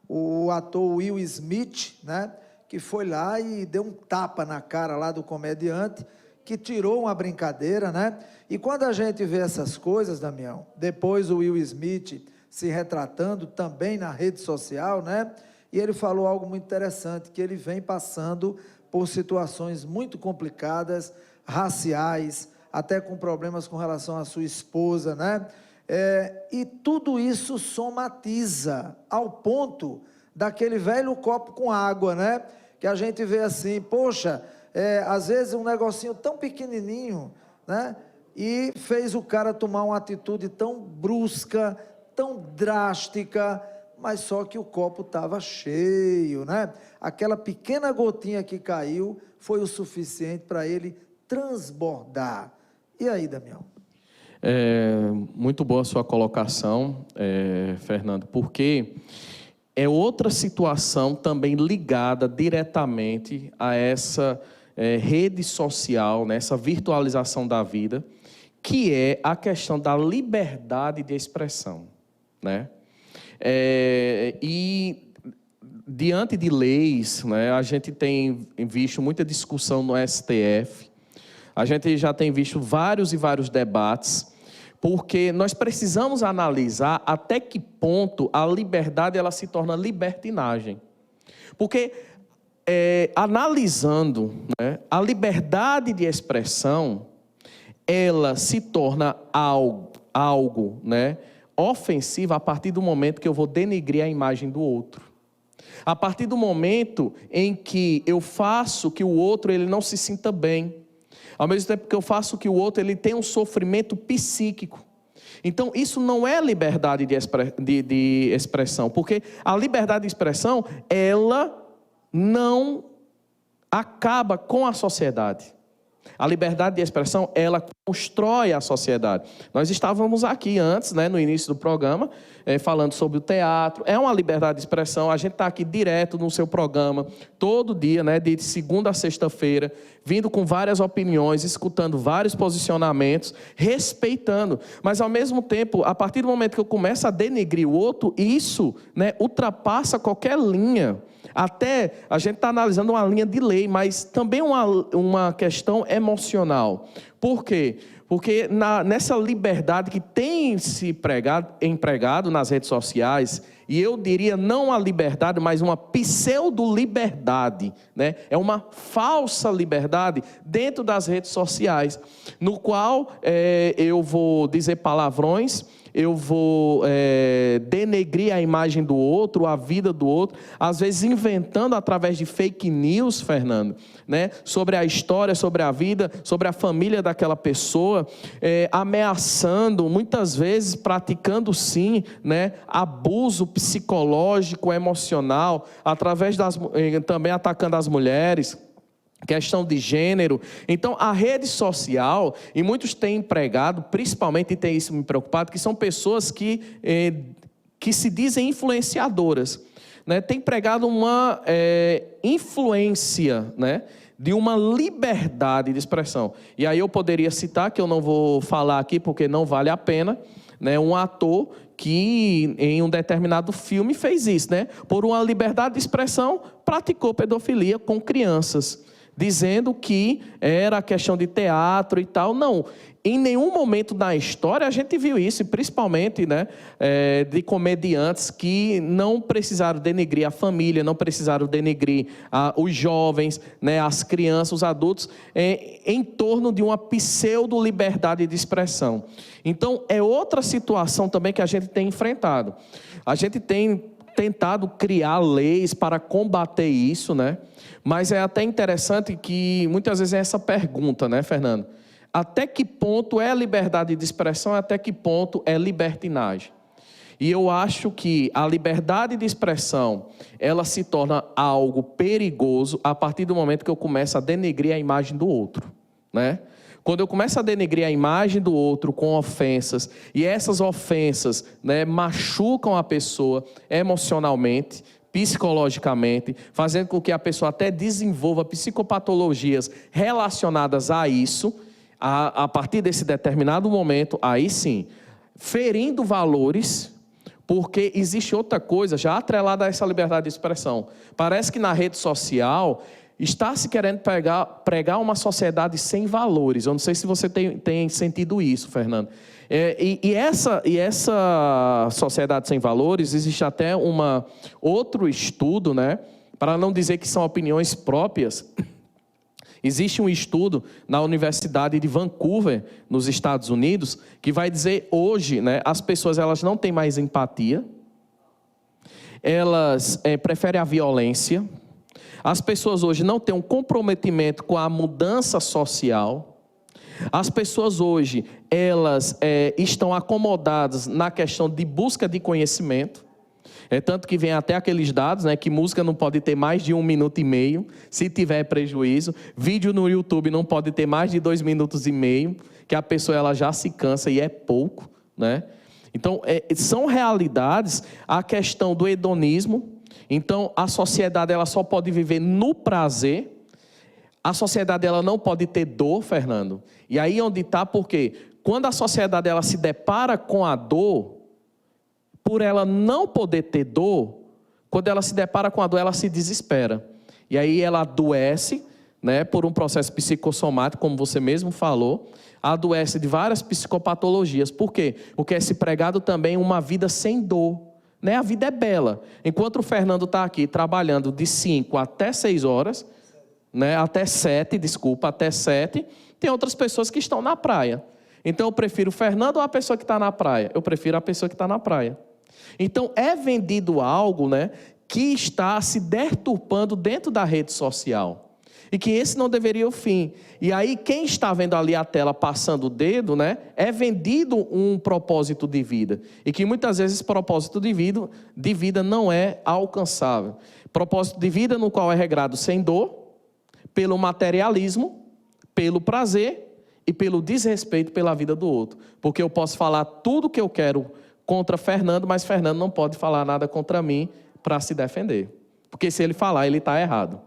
o ator Will Smith, né, que foi lá e deu um tapa na cara lá do comediante, que tirou uma brincadeira, né? E quando a gente vê essas coisas, Damião, depois o Will Smith se retratando também na rede social, né? E ele falou algo muito interessante, que ele vem passando por situações muito complicadas, raciais, até com problemas com relação à sua esposa, né? E tudo isso somatiza ao ponto daquele velho copo com água, né? Que a gente vê assim, poxa, às vezes um negocinho tão pequenininho, né? E fez o cara tomar uma atitude tão brusca, tão drástica, mas só que o copo estava cheio, né? Aquela pequena gotinha que caiu foi o suficiente para ele transbordar. E aí, Damião? Muito boa a sua colocação, Fernando, porque é outra situação também ligada diretamente a essa rede social, né, essa virtualização da vida, que é a questão da liberdade de expressão, né? E diante de leis, né, a gente tem visto muita discussão no STF, a gente já tem visto vários e vários debates, porque nós precisamos analisar até que ponto a liberdade ela se torna libertinagem. Porque, analisando, né, a liberdade de expressão, ela se torna algo, né, ofensivo a partir do momento que eu vou denegrir a imagem do outro. A partir do momento em que eu faço que o outro ele não se sinta bem. Ao mesmo tempo que eu faço que o outro ele tenha um sofrimento psíquico. Então, isso não é liberdade de expressão, porque a liberdade de expressão, ela não acaba com a sociedade. A liberdade de expressão, ela constrói a sociedade. Nós estávamos aqui antes, né, no início do programa, falando sobre o teatro. É uma liberdade de expressão. A gente está aqui direto no seu programa, todo dia, né, de segunda a sexta-feira, vindo com várias opiniões, escutando vários posicionamentos, respeitando. Mas, ao mesmo tempo, a partir do momento que eu começo a denegrir o outro, isso, né, ultrapassa qualquer linha. Até a gente está analisando uma linha de lei, mas também uma questão emocional. Por quê? Porque nessa liberdade que tem se empregado nas redes sociais, e eu diria não a liberdade, mas uma pseudo-liberdade, né? É uma falsa liberdade dentro das redes sociais, no qual eu vou dizer palavrões, eu vou denegrir a imagem do outro, a vida do outro, às vezes inventando através de fake news, Fernando, né, sobre a história, sobre a vida, sobre a família daquela pessoa, ameaçando, muitas vezes praticando sim, né, abuso psicológico, emocional, através também atacando as mulheres, questão de gênero. Então, a rede social, e muitos têm empregado, principalmente, e tem isso me preocupado, que são pessoas que se dizem influenciadoras, né? Tem empregado uma influência, né, de uma liberdade de expressão. E aí eu poderia citar, que eu não vou falar aqui porque não vale a pena, né, um ator que em um determinado filme fez isso, né? Por uma liberdade de expressão, praticou pedofilia com crianças, dizendo que era questão de teatro e tal. Não, em nenhum momento da história a gente viu isso, e principalmente, né, de comediantes que não precisaram denegrir a família, não precisaram denegrir os jovens, né, as crianças, os adultos, em torno de uma pseudo-liberdade de expressão. Então, é outra situação também que a gente tem enfrentado. A gente tem tentado criar leis para combater isso, né? Mas é até interessante que muitas vezes é essa pergunta, né, Fernando? Até que ponto é liberdade de expressão, até que ponto é libertinagem? E eu acho que a liberdade de expressão, ela se torna algo perigoso a partir do momento que eu começo a denegrir a imagem do outro, né? Quando eu começo a denegrir a imagem do outro com ofensas, e essas ofensas, né, machucam a pessoa emocionalmente, psicologicamente, fazendo com que a pessoa até desenvolva psicopatologias relacionadas a isso, a partir desse determinado momento, aí sim, ferindo valores, Porque existe outra coisa já atrelada a essa liberdade de expressão. Parece que na rede social está se querendo pregar uma sociedade sem valores. Eu não sei se você tem sentido isso, Fernando. Essa sociedade sem valores, existe até outro estudo, né? Para não dizer que são opiniões próprias. Existe um estudo na Universidade de Vancouver, nos Estados Unidos, que vai dizer hoje, né, as pessoas elas não têm mais empatia, elas preferem a violência, as pessoas hoje não têm um comprometimento com a mudança social, as pessoas hoje elas estão acomodadas na questão de busca de conhecimento. Tanto que vem até aqueles dados, né, que música não pode ter mais de 1,5 minutos, se tiver prejuízo. Vídeo no YouTube não pode ter mais de 2,5 minutos, que a pessoa ela já se cansa e é pouco, né? Então, são realidades. A questão do hedonismo. Então, a sociedade ela só pode viver no prazer. A sociedade ela não pode ter dor, Fernando. E aí onde está, porque quando a sociedade ela se depara com a dor, por ela não poder ter dor, quando ela se depara com a dor, ela se desespera. E aí ela adoece, né, por um processo psicossomático, como você mesmo falou, adoece de várias psicopatologias. Por quê? Porque é se pregado também uma vida sem dor. Né? A vida é bela. Enquanto o Fernando está aqui trabalhando de 5 até 6 horas, né, até 7, tem outras pessoas que estão na praia. Então eu prefiro o Fernando ou a pessoa que está na praia? Eu prefiro a pessoa que está na praia. Então, é vendido algo, né, que está se deturpando dentro da rede social. E que esse não deveria ser o fim. E aí, quem está vendo ali a tela passando o dedo, né, é vendido um propósito de vida. E que muitas vezes esse propósito de vida não é alcançável. Propósito de vida no qual é regrado sem dor, pelo materialismo, pelo prazer e pelo desrespeito pela vida do outro. Porque eu posso falar tudo o que eu quero contra Fernando, mas Fernando não pode falar nada contra mim para se defender. Porque se ele falar, ele está errado.